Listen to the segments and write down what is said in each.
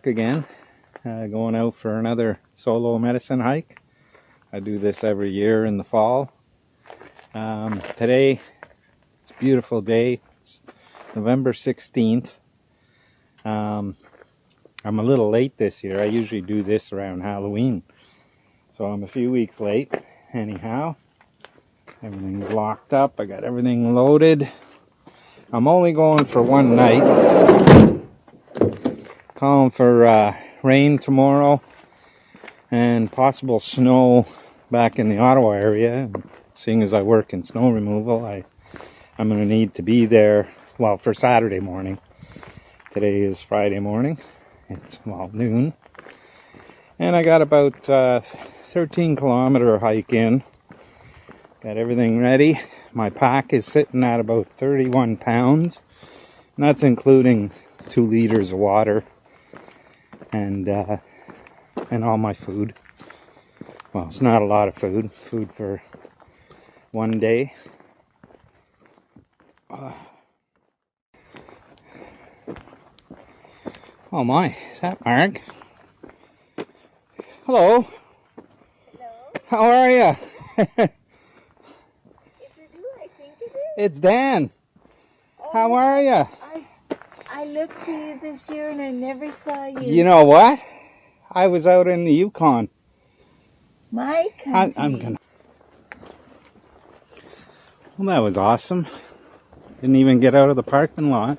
park again, going out for another solo medicine hike. I do this every year in the fall. Today, it's a beautiful day. It's November 16th. I'm a little late this year. I usually do this around Halloween. So I'm a few weeks late. Anyhow, everything's locked up. I got everything loaded. I'm only going for one night. Calling for rain tomorrow and possible snow back in the Ottawa area. Seeing as I work in snow removal, I'm going to need to be there, well, for Saturday morning. Today is Friday morning. It's, well, noon. And I got about 13-kilometer hike in. Got everything ready. My pack is sitting at about 31 pounds. And that's including 2 liters of water and all my food. Well, it's not a lot of food. Food for one day. Oh my, is that Mark? Hello. Hello. How are you? Is it who I think it is? It's Dan. Oh, How are you? I looked for you this year and I never saw you. You know what? I was out in the Yukon. My country. I'm gonna. Well, that was awesome. Didn't even get out of the parking lot,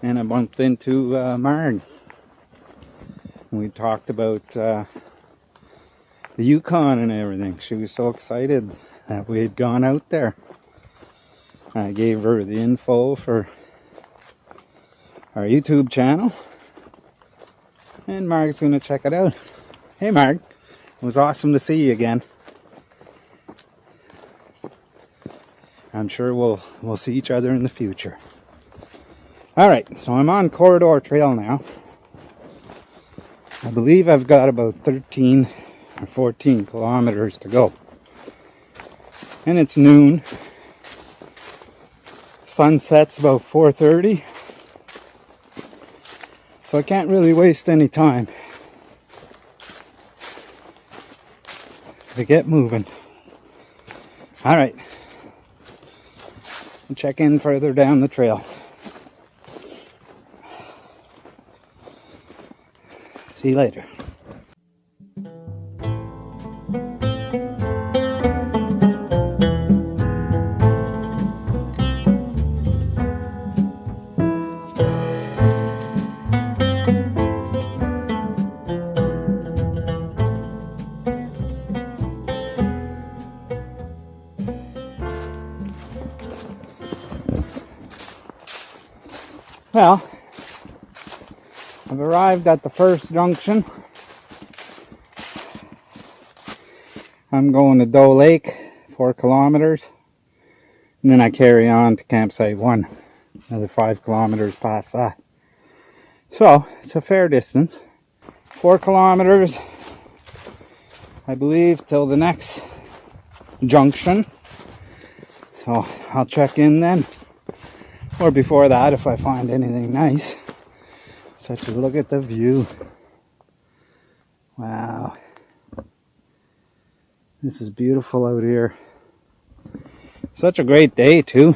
and I bumped into Marg. We talked about the Yukon and everything. She was so excited that we had gone out there. I gave her the info for our YouTube channel, and Marg's going to check it out. Hey Marg, it was awesome to see you again. I'm sure we'll see each other in the future. Alright, so I'm on Corridor Trail now. I believe I've got about 13 or 14 kilometers to go. And it's noon. Sunset's about 4:30. So I can't really waste any time to get moving. Alright. I'll check in further down the trail. See you later. Well, I've arrived at the first junction. I'm going to Doe Lake, 4 kilometers. And then I carry on to campsite 1, another 5 kilometers past that. So, it's a fair distance. 4 kilometers, I believe, till the next junction. So, I'll check in then. Or before that, if I find anything nice. Such a look at the view. Wow. This is beautiful out here. Such a great day too.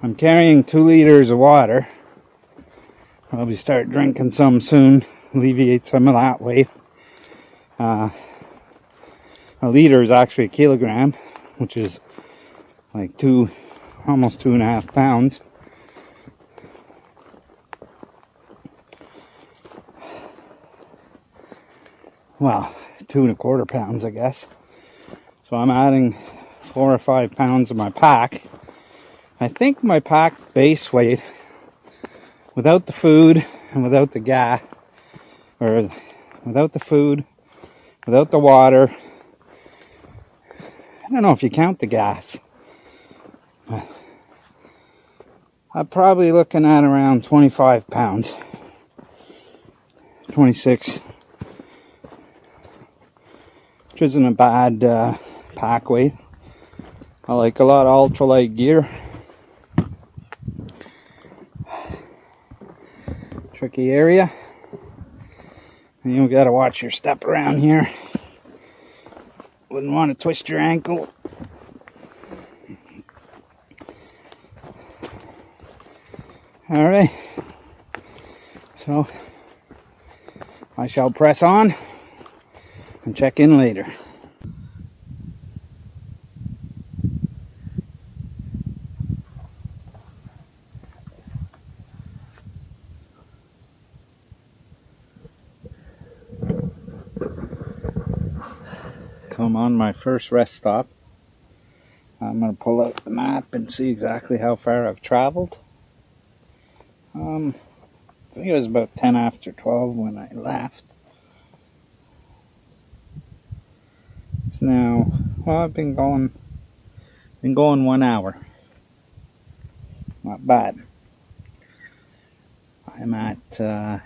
I'm carrying 2 liters of water. I'll probably start drinking some soon. Alleviate some of that weight. A liter is actually a kilogram, which is like almost 2.5 pounds. Well, 2.25 pounds, I guess. So I'm adding 4 or 5 pounds of my pack. I think my pack base weight, without the food and without the gas, or without the food, without the water, I don't know if you count the gas. I'm probably looking at around 25 pounds. 26. Which isn't a bad pack weight. I like a lot of ultralight gear. tricky area. And you gotta watch your step around here. Wouldn't want to twist your ankle. Alright, so I shall press on and check in later. So I'm on my first rest stop. I'm going to pull out the map and see exactly how far I've traveled. I think it was about 10 after 12 when I left. It's now, well, I've been going 1 hour. Not bad. I'm at a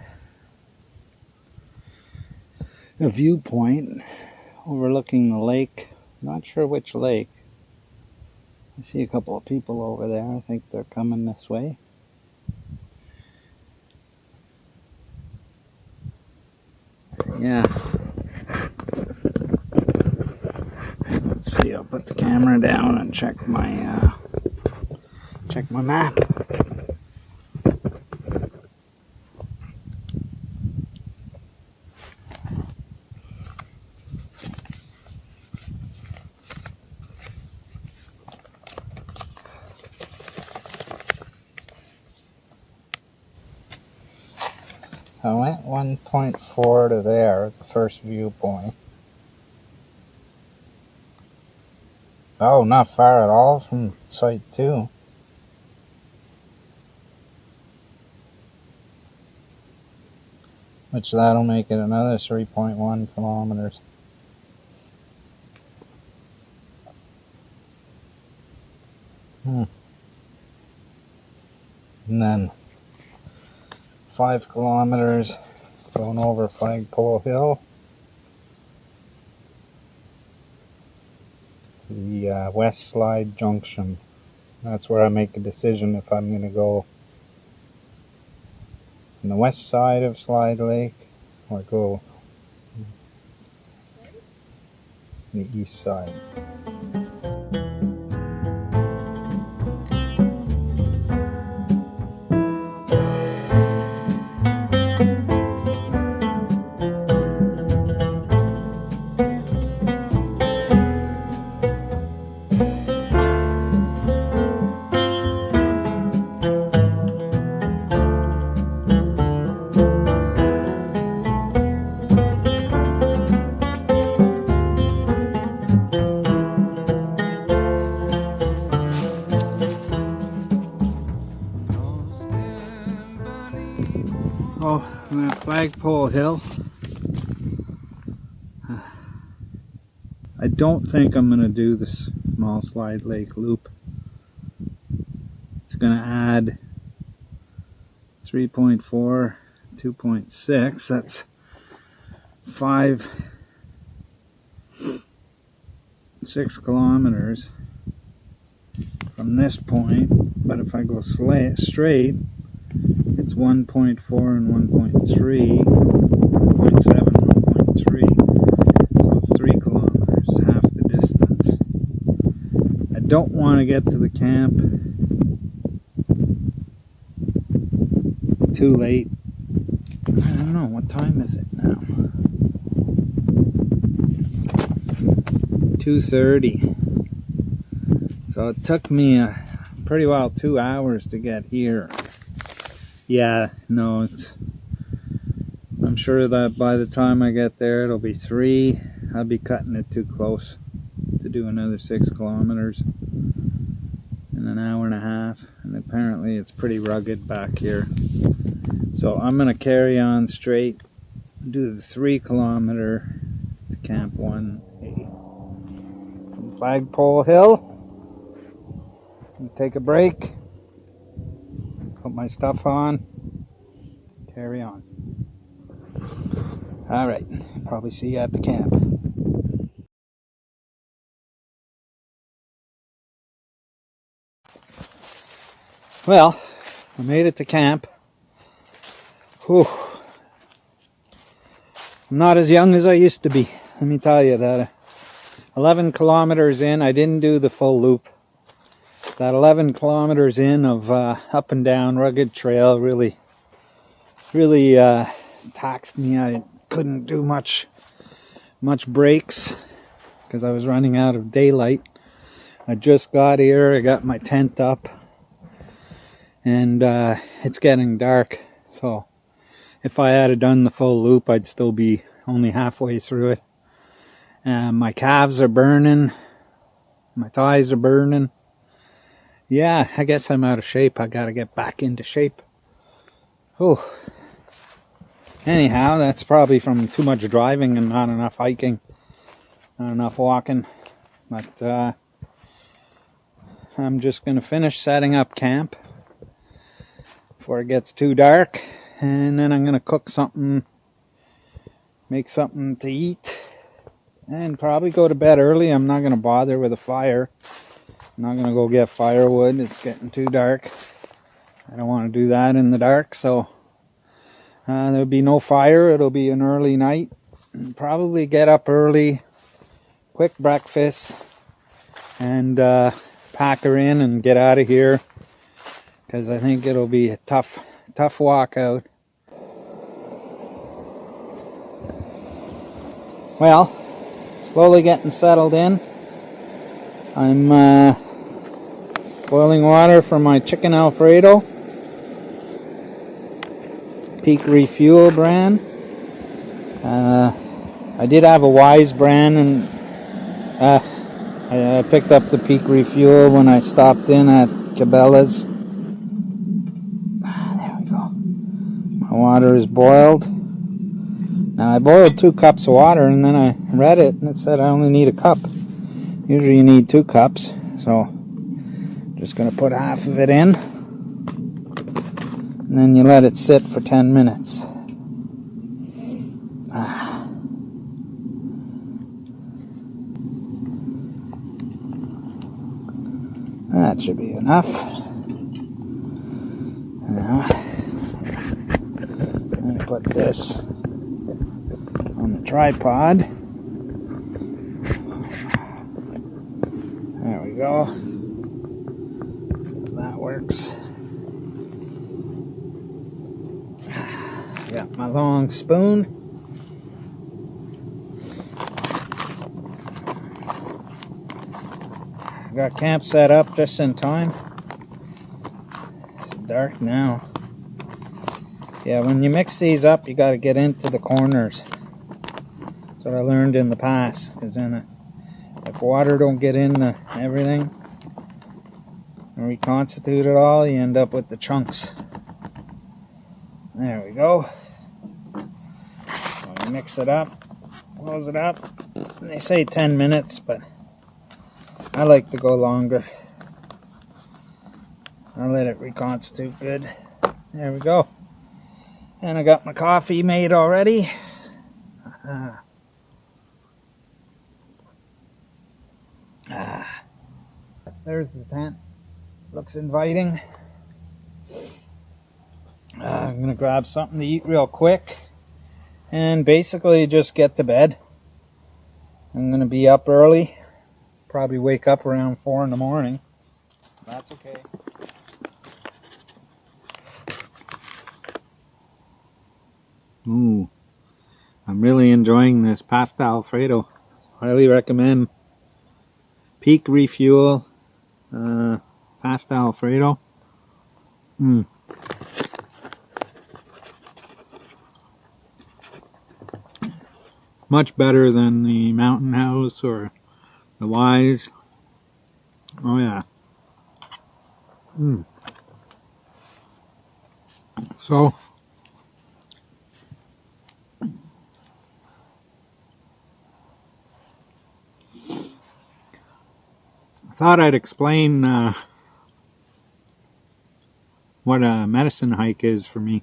viewpoint overlooking the lake. Not sure which lake. I see a couple of people over there. I think they're coming this way. Yeah. Let's see. I'll put the camera down and check my map. I went 1.4 to there, the first viewpoint. Oh, not far at all from site 2. Which that'll make it another 3.1 kilometers. And then 5 kilometers going over Flagpole Hill to the West Slide Junction. That's where I make a decision if I'm going to go on the west side of Slide Lake or go the east side. Oh, I'm at Flagpole Hill. I don't think I'm going to do the small Slide Lake loop. It's going to add 3.4, 2.6. That's 6 kilometers from this point. But if I go straight, it's 1.4 and 1.3, 1.7, 1.3. So it's 3 kilometers, half the distance. I don't want to get to the camp too late. I don't know, what time is it now? 2:30. So it took me pretty well 2 hours to get here. Yeah, no, I'm sure that by the time I get there it'll be 3. I'll be cutting it too close to do another 6 kilometers in an hour and a half, and apparently it's pretty rugged back here. So I'm gonna carry on straight, do the 3 kilometer to Camp 1A. From Flagpole Hill, take a break, put my stuff on, carry on. Alright, probably see you at the camp. Well, I made it to camp. Whew. I'm not as young as I used to be. Let me tell you that. 11 kilometers in, I didn't do the full loop. That 11 kilometers in of up and down rugged trail really taxed me. I couldn't do much breaks because I was running out of daylight. I just got here, I got my tent up, and it's getting dark. So if I had done the full loop, I'd still be only halfway through it. My calves are burning, my thighs are burning. Yeah, I guess I'm out of shape. I gotta get back into shape. Oh. Anyhow, that's probably from too much driving and not enough hiking, not enough walking. But I'm just gonna finish setting up camp before it gets too dark, and then I'm gonna cook something, make something to eat, and probably go to bed early. I'm not gonna bother with a fire. I'm not gonna go get firewood. It's getting too dark. I don't want to do that in the dark, so there'll be no fire. It'll be an early night. Probably get up early, quick breakfast, and pack her in and get out of here, because I think it'll be a tough walk out. Well, slowly getting settled in. I'm boiling water for my chicken Alfredo, Peak Refuel brand. I did have a Wise brand, and I picked up the Peak Refuel when I stopped in at Cabela's. There we go. My water is boiled. Now I boiled 2 cups of water, and then I read it and it said I only need a cup. Usually you need 2 cups, so I'm just going to put half of it in, and then you let it sit for 10 minutes. That should be enough. Now, I'm going to put this on the tripod. There we go. So that works. Got my long spoon. Got camp set up just in time. It's dark now. Yeah, when you mix these up, you got to get into the corners. That's what I learned in the past, because then if water don't get into everything and reconstitute it all, you end up with the chunks. There we go. So you mix it up, close it up, and they say 10 minutes, but I like to go longer. I'll let it reconstitute good. There we go. And I got my coffee made already. There's the tent. Looks inviting. I'm going to grab something to eat real quick and basically just get to bed. I'm going to be up early. Probably wake up around 4 in the morning. That's okay. Ooh, I'm really enjoying this pasta Alfredo. Highly recommend. Peak Refuel pasta Alfredo. Much better than the Mountain House or the Wise. Oh yeah. So I thought I'd explain what a medicine hike is for me.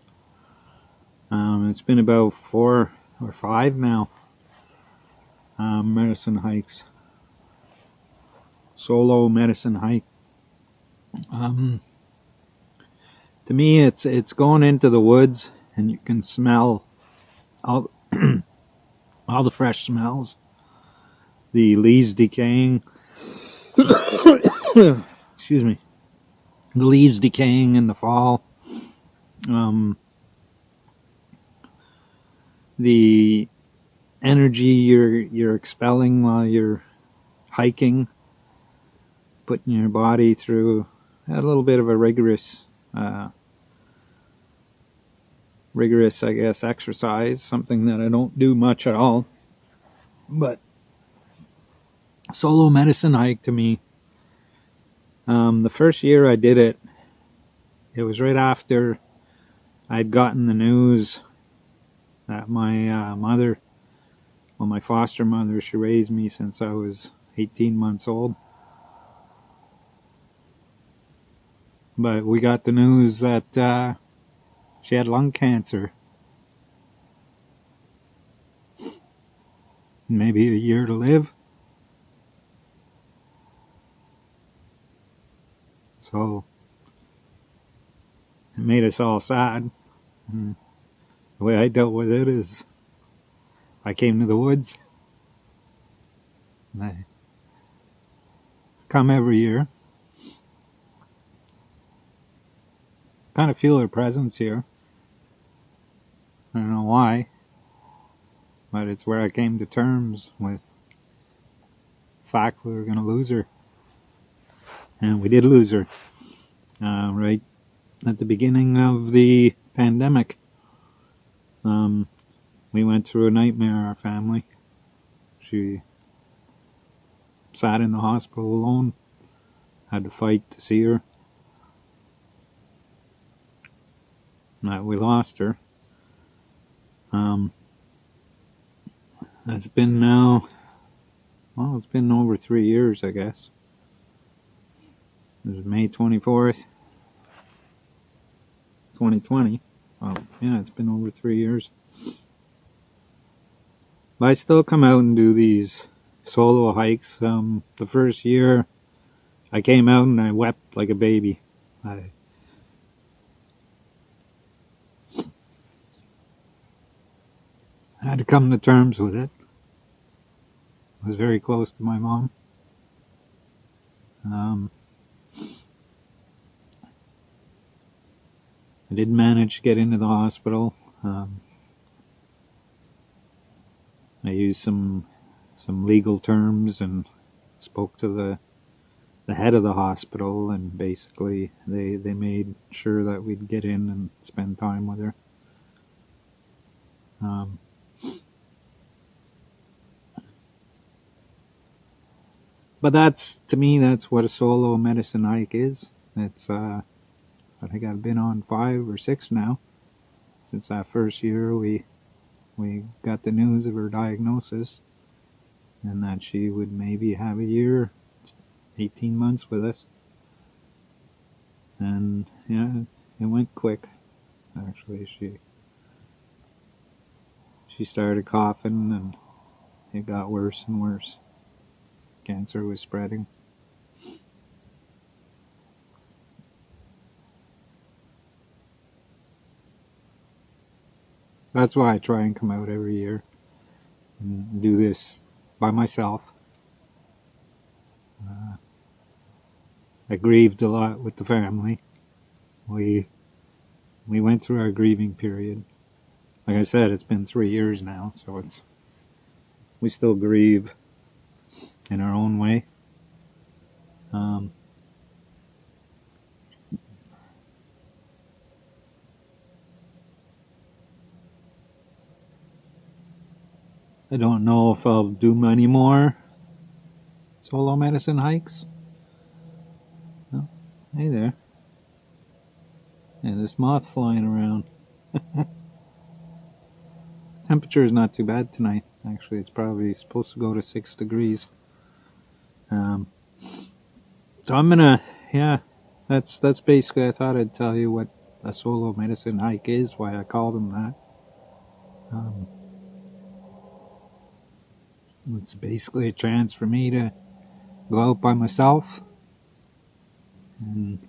It's been about 4 or 5 now. Medicine hikes. Solo medicine hike. To me, it's going into the woods and you can smell all all the fresh smells, the leaves decaying. Excuse me. The leaves decaying in the fall. The energy you're expelling while you're hiking, putting your body through a little bit of a rigorous, I guess, exercise. Something that I don't do much at all. But solo medicine hike to me. The first year I did it, it was right after I'd gotten the news that my mother, well, my foster mother, she raised me since I was 18 months old. But we got the news that she had lung cancer. Maybe a year to live. So it made us all sad. And the way I dealt with it is I came to the woods. And I come every year. Kind of feel her presence here. I don't know why, but it's where I came to terms with the fact we were going to lose her. And we did lose her. Right at the beginning of the pandemic. We went through a nightmare, our family. She sat in the hospital alone. Had to fight to see her. We lost her. It's been now, well, it's been over 3 years, I guess. It was May 24th, 2020. Oh, yeah, it's been over 3 years. But I still come out and do these solo hikes. The first year I came out and I wept like a baby. I had to come to terms with it. I was very close to my mom. I did manage to get into the hospital. I used some legal terms and spoke to the head of the hospital, and basically they made sure that we'd get in and spend time with her. But that's, to me, that's what a solo medicine hike is. It's I think I've been on 5 or 6 now. Since that first year we got the news of her diagnosis and that she would maybe have a year, 18 months with us. And yeah, it went quick. Actually, she started coughing and it got worse and worse. Cancer was spreading. That's why I try and come out every year and do this by myself. I grieved a lot with the family. We went through our grieving period. Like I said, it's been 3 years now, so we still grieve in our own way. I don't know if I'll do many more solo medicine hikes. Oh, hey there. Yeah, this moth flying around. Temperature is not too bad tonight. Actually, it's probably supposed to go to 6 degrees. So I'm gonna, yeah, that's basically, I thought I'd tell you what a solo medicine hike is, why I call them that. It's basically a chance for me to go out by myself and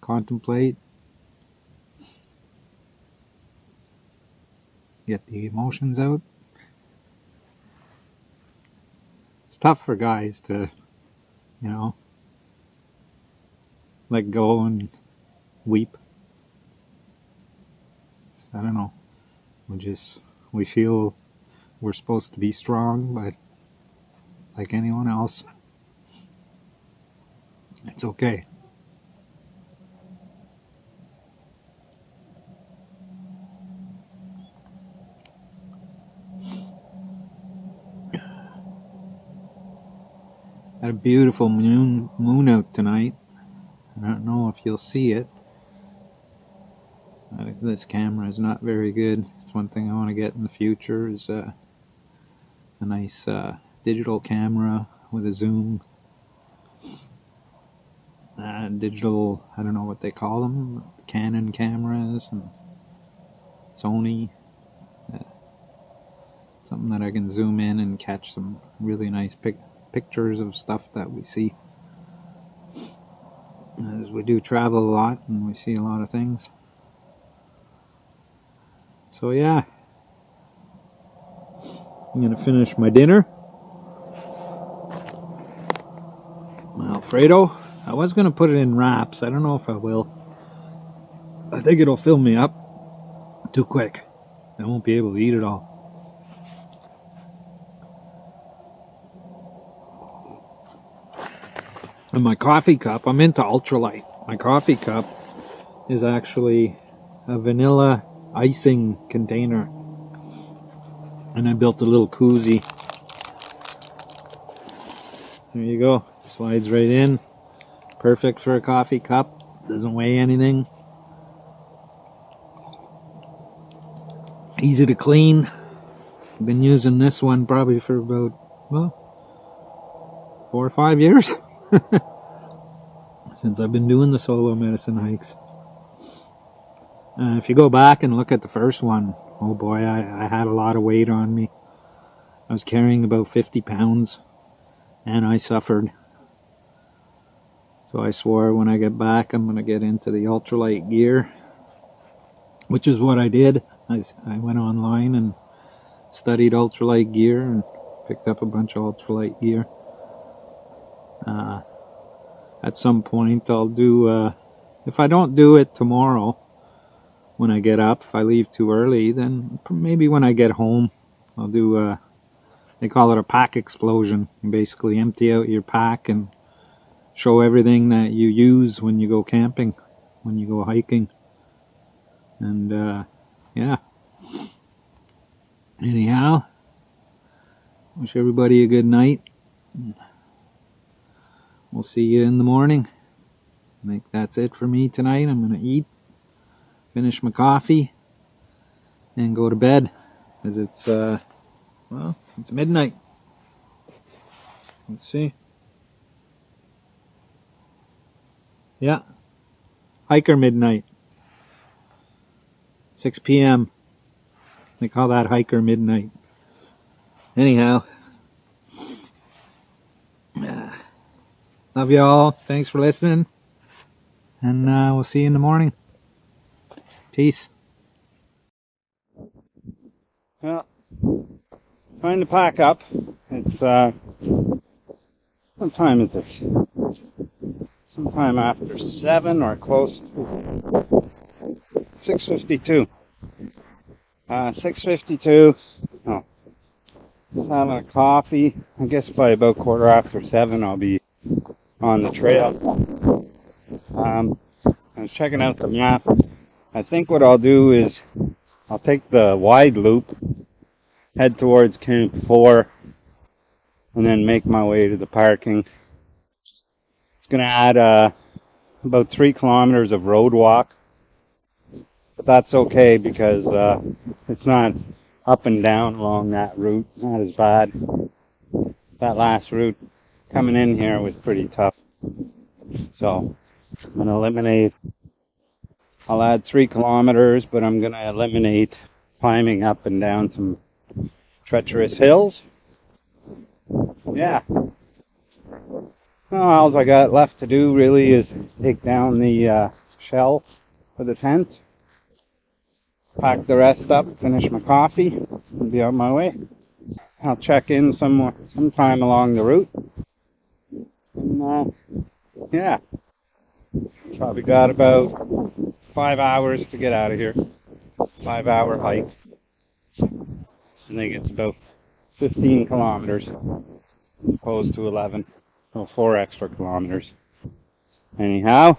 contemplate get the emotions out. It's tough for guys to, let go and weep. I don't know. We feel we're supposed to be strong, but like anyone else, it's okay. Got a beautiful moon out tonight. I don't know if you'll see it. This camera is not very good. It's one thing I want to get in the future is a nice digital camera with a zoom. Digital, I don't know what they call them, Canon cameras and Sony. Something that I can zoom in and catch some really nice pictures of stuff that we see. As we do travel a lot and we see a lot of things. So yeah, I'm gonna finish my dinner. My Alfredo. I was gonna put it in wraps. I don't know if I will. I think it'll fill me up too quick. I won't be able to eat it all. And my coffee cup, I'm into ultralight. My coffee cup is actually a vanilla icing container. And I built a little koozie. There you go. Slides right in. Perfect for a coffee cup. Doesn't weigh anything. Easy to clean. I've been using this one probably for about, 4 or 5 years. Since I've been doing the solo medicine hikes. If you go back and look at the first one, oh boy, I had a lot of weight on me. I was carrying about 50 pounds and I suffered. So I swore when I get back I'm going to get into the ultralight gear, which is what I did. I went online and studied ultralight gear and picked up a bunch of ultralight gear. At some point I'll do, if I don't do it tomorrow when I get up, if I leave too early, then maybe when I get home I'll do, they call it a pack explosion. You basically empty out your pack and show everything that you use when you go camping, when you go hiking. And yeah. Anyhow, wish everybody a good night. We'll see you in the morning. I think that's it for me tonight. I'm going to eat, finish my coffee, and go to bed. Because it's, it's midnight. Let's see. Yeah. Hiker midnight. 6 p.m. They call that hiker midnight. Anyhow. Love you all. Thanks for listening. And we'll see you in the morning. Peace. Well, trying to pack up. It's, what time is it? Sometime after 7 or close to 6:52. 6:52. Oh, just having a coffee. I guess by about 7:15 I'll be on the trail. I was checking out the map. I think what I'll do is I'll take the wide loop, head towards Camp 4, and then make my way to the parking. It's going to add about 3 kilometers of road walk, but that's okay because it's not up and down along that route, not as bad. That last route coming in here was pretty tough, so I'm going to eliminate, I'll add 3 kilometers, but I'm going to eliminate climbing up and down some treacherous hills. Yeah. Well, all I got left to do really is take down the shell for the tent. pack the rest up, finish my coffee, and be on my way. I'll check in sometime along the route. And yeah, probably got about 5 hours to get out of here. 5-hour hike. I think it's about 15 kilometers opposed to 11. So 4 extra kilometers. Anyhow,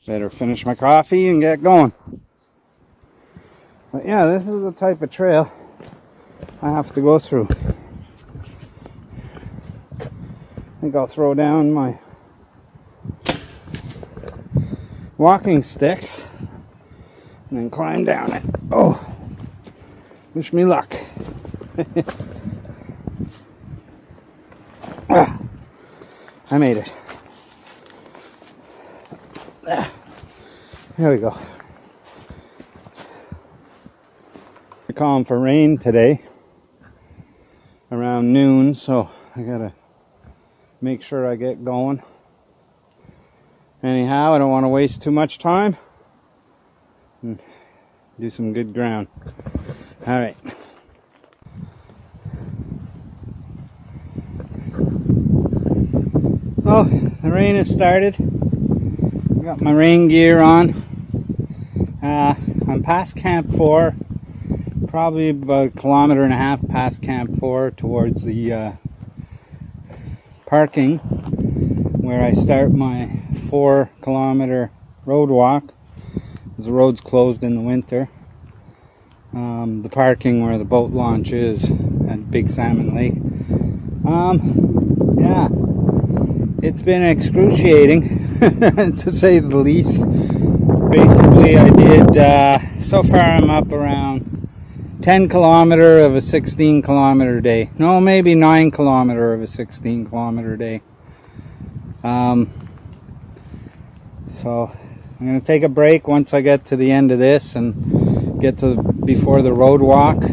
better finish my coffee and get going. But yeah, this is the type of trail I have to go through. I think I'll throw down my walking sticks and then climb down it. Oh, wish me luck. I made it. There we go. They're calling for rain today around noon, so I gotta make sure I get going. Anyhow, I don't want to waste too much time and do some good ground. All right. Oh, the rain has started. Got my rain gear on. I'm past Camp 4, probably about 1.5 kilometers past Camp 4 towards the parking where I start my 4-kilometer road walk, because the road's closed in the winter. The parking where the boat launch is at Big Salmon Lake. Yeah, it's been excruciating to say the least. Basically, I did, so far I'm up around 10 kilometer of a 16 kilometer day. No, maybe 9 kilometer of a 16 kilometer day. So I'm going to take a break once I get to the end of this and get to before the road walk.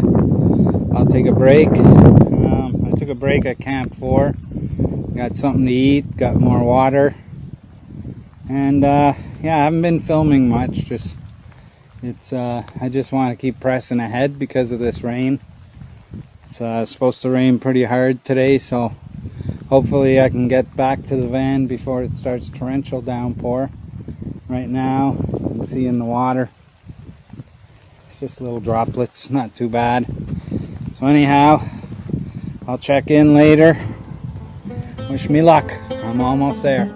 I'll take a break. I took a break at Camp 4. Got something to eat, got more water. And yeah, I haven't been filming much. I just want to keep pressing ahead because of this rain. It's supposed to rain pretty hard today, so hopefully I can get back to the van before it starts torrential downpour. Right now, you can see in the water, it's just little droplets, not too bad. So anyhow, I'll check in later. Wish me luck. I'm almost there.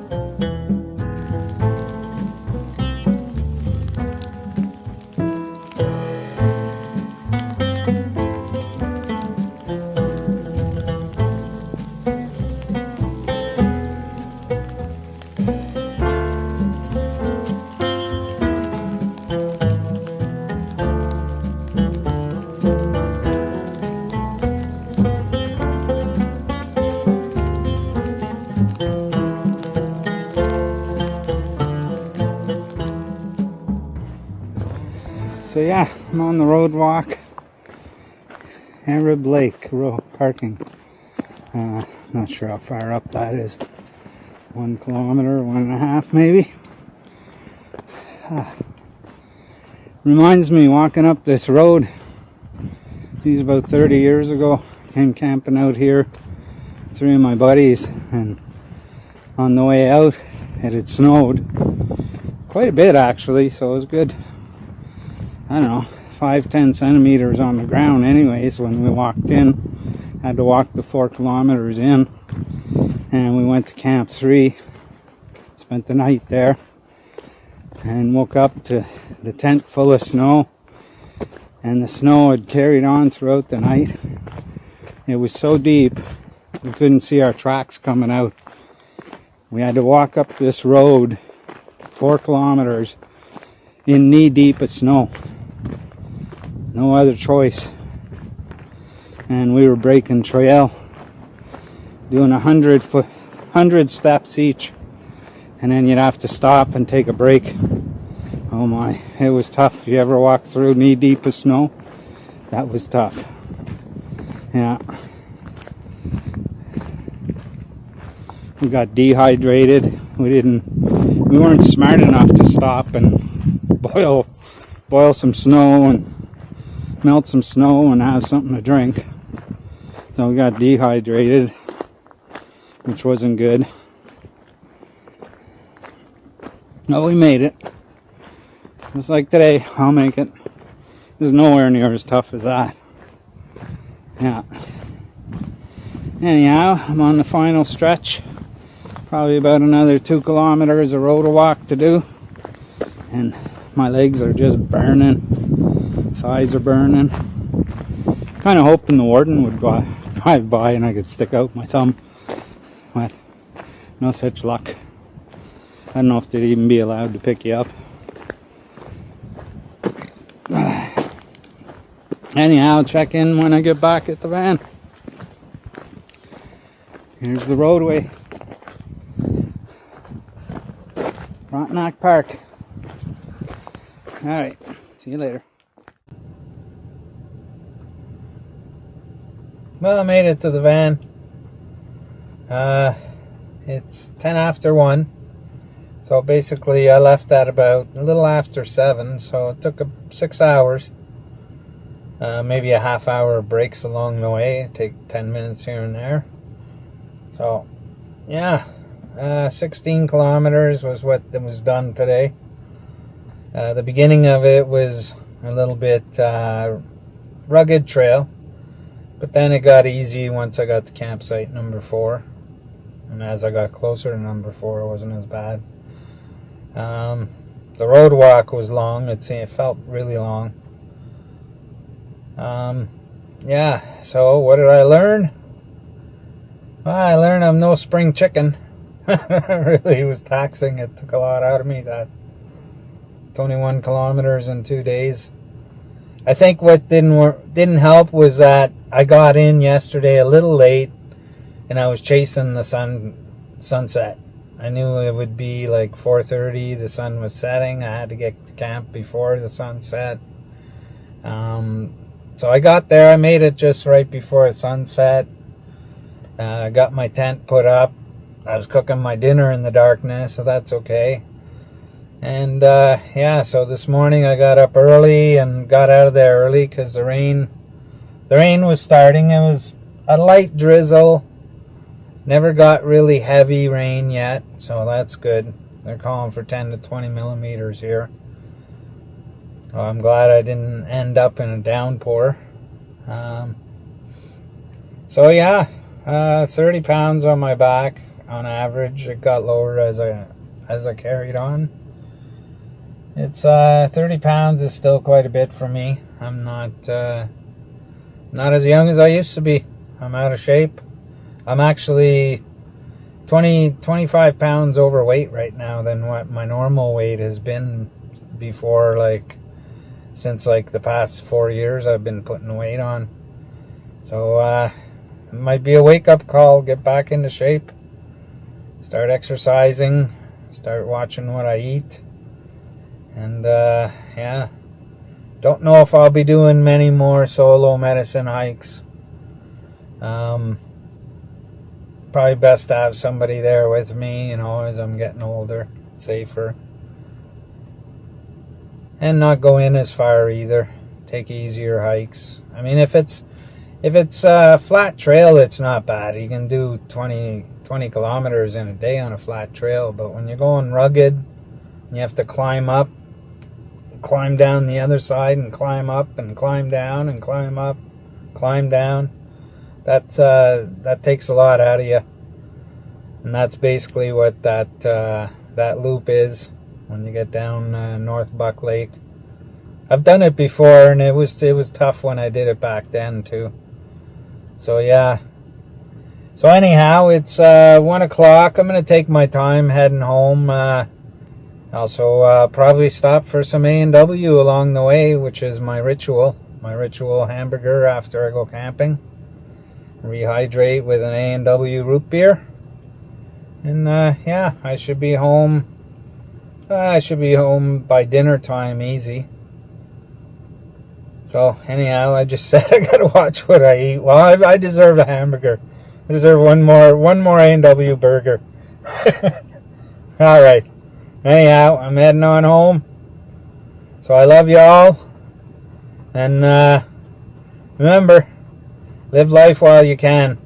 So yeah, I'm on the road walk. Arab Lake road parking. Not sure how far up that is. 1 kilometer, 1.5 maybe. Reminds me walking up this road. These about 30 years ago. Came camping out here. 3 of my buddies, and on the way out it had snowed. Quite a bit actually, so it was good. I don't know, 5-10 centimeters on the ground anyways when we walked in. Had to walk the 4 kilometers in, and we went to Camp 3, spent the night there, and woke up to the tent full of snow, and the snow had carried on throughout the night. It was so deep we couldn't see our tracks coming out. We had to walk up this road 4 kilometers in knee deep of snow. No other choice. And we were breaking trail, doing 100 steps each, and then you'd have to stop and take a break. Oh my, it was tough. If you ever walked through knee deep of snow, that was tough. Yeah. We got dehydrated. We weren't smart enough to stop and boil boil some snow and melt some snow and have something to drink. So we got dehydrated, which wasn't good. But we made it. Just like today, I'll make it. It's nowhere near as tough as that. Yeah. Anyhow, I'm on the final stretch. Probably about another 2 kilometers of road walk to do. And my legs are just burning. Thighs are burning. Kind of hoping the warden would drive by and I could stick out my thumb. But no such luck. I don't know if they'd even be allowed to pick you up. Anyhow, I'll check in when I get back at the van. Here's the roadway. Frontenac Park. Alright, see you later. Well, I made it to the van. It's 10 after 1. So basically I left at about a little after 7. So it took 6 hours. Maybe a half hour of breaks along the way. Take 10 minutes here and there. So, yeah. 16 kilometers was what was done today. The beginning of it was a little bit rugged trail. But then it got easy once I got to campsite number 4. And as I got closer to number 4, it wasn't as bad. The road walk was long. It felt really long. Yeah, so what did I learn? Well, I learned I'm no spring chicken. Really, it was taxing. It took a lot out of me, that 21 kilometers in 2 days. I think what didn't help was that I got in yesterday a little late and I was chasing the sunset. I knew it would be like 4:30, the sun was setting. I had to get to camp before the sun set. So I got there, I made it just right before sunset. I got my tent put up. I was cooking my dinner in the darkness, so that's okay. And yeah, so this morning I got up early and got out of there early because the rain was starting. It was a light drizzle. Never got really heavy rain yet, so that's good. They're calling for 10 to 20 millimeters here. Well, I'm glad I didn't end up in a downpour. So yeah, 30 pounds on my back on average. It got lower as I carried on. It's 30 pounds is still quite a bit for me. I'm not as young as I used to be. I'm out of shape. I'm actually 25 pounds overweight right now than what my normal weight has been before, since the past 4 years I've been putting weight on. So it might be a wake-up call. Get back into shape. Start exercising. Start watching what I eat. And yeah, don't know if I'll be doing many more solo medicine hikes. Probably best to have somebody there with me, as I'm getting older, safer. And not go in as far either. Take easier hikes. I mean, if it's a flat trail, it's not bad. You can do 20 kilometers in a day on a flat trail. But when you're going rugged, you have to climb up, climb down the other side, and climb up and climb down and climb up, climb down. That takes a lot out of you. And that's basically what that loop is when you get down North Buck Lake. I've done it before, and it was tough when I did it back then too. So yeah. So anyhow, it's 1 o'clock. I'm gonna take my time heading home. Also, probably stop for some A&W along the way, which is my ritual hamburger after I go camping. Rehydrate with an A&W root beer. And yeah, I should be home. I should be home by dinner time, easy. So anyhow, I just said I gotta watch what I eat. Well, I deserve a hamburger. I deserve one more A&W burger. All right. Anyhow, I'm heading on home. So I love you all. And remember, live life while you can,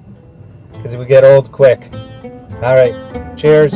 because we get old quick. All right. Cheers.